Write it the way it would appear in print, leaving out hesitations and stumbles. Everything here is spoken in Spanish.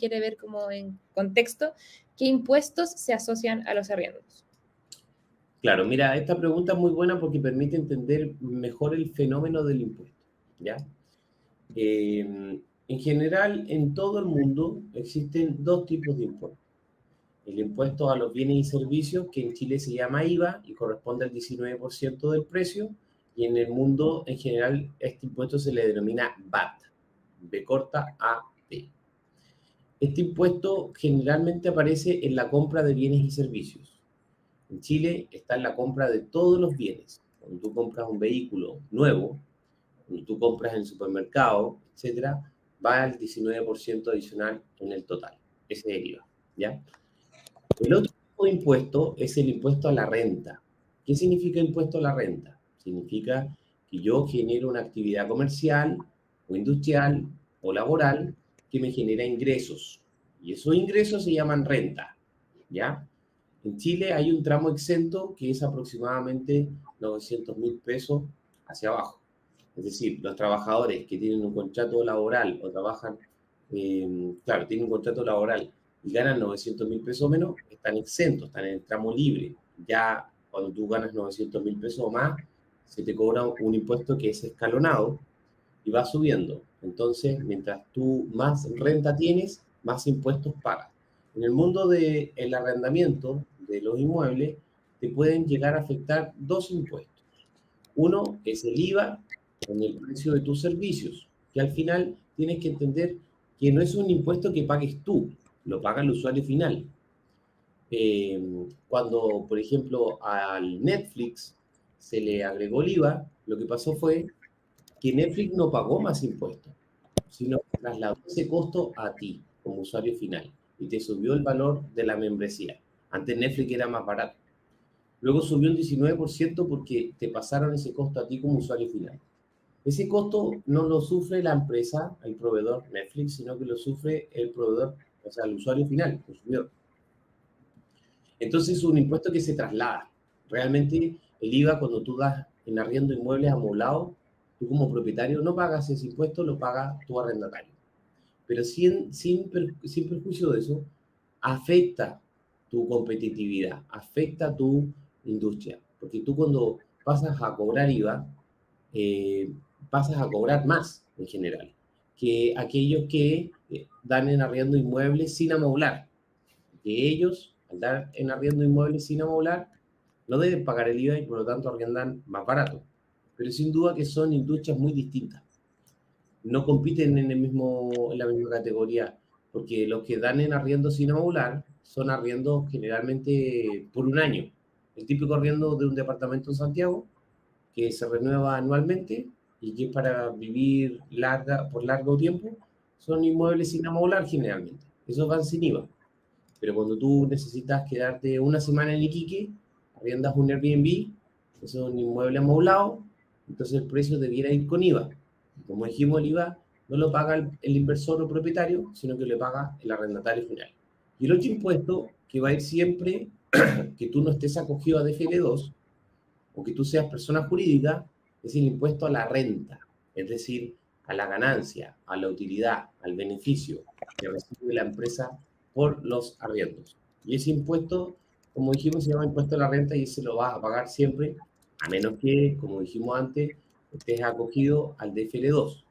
quiere ver como en contexto qué impuestos se asocian a los arriendos. Claro, mira, esta pregunta es muy buena porque permite entender mejor el fenómeno del impuesto, ¿ya? En general, en todo el mundo existen dos tipos de impuestos. El impuesto a los bienes y servicios, que en Chile se llama IVA y corresponde al 19% del precio, y en el mundo en general este impuesto se le denomina VAT, B corta A T. Este impuesto generalmente aparece en la compra de bienes y servicios. En Chile está en la compra de todos los bienes. Cuando tú compras un vehículo nuevo, cuando tú compras en el supermercado, etcétera, va al 19% adicional en el total. Ese es el IVA, ¿ya? El otro tipo de impuesto es el impuesto a la renta. ¿Qué significa impuesto a la renta? Significa que yo genero una actividad comercial o industrial o laboral que me genera ingresos. Y esos ingresos se llaman renta, ¿ya? En Chile hay un tramo exento que es aproximadamente 900.000 pesos hacia abajo. Es decir, los trabajadores que tienen un contrato laboral o trabajan, claro, tienen un contrato laboral y ganan 900.000 pesos o menos, están exentos, están en el tramo libre. Ya cuando tú ganas 900.000 pesos o más, se te cobra un impuesto que es escalonado y va subiendo. Entonces, mientras tú más renta tienes, más impuestos pagas. En el mundo del arrendamiento de los inmuebles, te pueden llegar a afectar dos impuestos. Uno es el IVA en el precio de tus servicios, que al final tienes que entender que no es un impuesto que pagues tú, lo paga el usuario final. Cuando, por ejemplo, al Netflix se le agregó el IVA, lo que pasó fue que Netflix no pagó más impuestos, sino que trasladó ese costo a ti como usuario final y te subió el valor de la membresía. Antes Netflix era más barato. Luego subió un 19% porque te pasaron ese costo a ti como usuario final. Ese costo no lo sufre la empresa, el proveedor Netflix, sino que lo sufre el proveedor, o sea, el usuario final, el consumidor. Entonces es un impuesto que se traslada. Realmente el IVA cuando tú das en arriendo inmuebles amoblados, tú como propietario no pagas ese impuesto, lo paga tu arrendatario. Pero sin perjuicio de eso, afecta tu competitividad, afecta tu industria. Porque tú cuando pasas a cobrar IVA, eh, pasas a cobrar más en general que aquellos que dan en arriendo inmuebles sin amoblar. Que ellos, al dar en arriendo inmuebles sin amoblar, no deben pagar el IVA y por lo tanto arriendan más barato. Pero sin duda que son industrias muy distintas. No compiten en la misma categoría, porque los que dan en arriendo sin amoblar son arriendos generalmente por un año. El típico arriendo de un departamento en Santiago, que se renueva anualmente y que es para vivir por largo tiempo, son inmuebles sin amoblar generalmente. Esos van sin IVA. Pero cuando tú necesitas quedarte una semana en Iquique, arriendas un Airbnb, es un inmueble amoblado, entonces el precio debiera ir con IVA. Como dijimos, el IVA no lo paga el inversor o propietario, sino que le paga el arrendatario final. Y el otro impuesto que va a ir siempre que tú no estés acogido a DFL2 o que tú seas persona jurídica, es el impuesto a la renta, es decir, a la ganancia, a la utilidad, al beneficio que recibe la empresa por los arriendos. Y ese impuesto, como dijimos, se llama impuesto a la renta y ese lo vas a pagar siempre, a menos que, como dijimos antes, estés acogido al DFL2.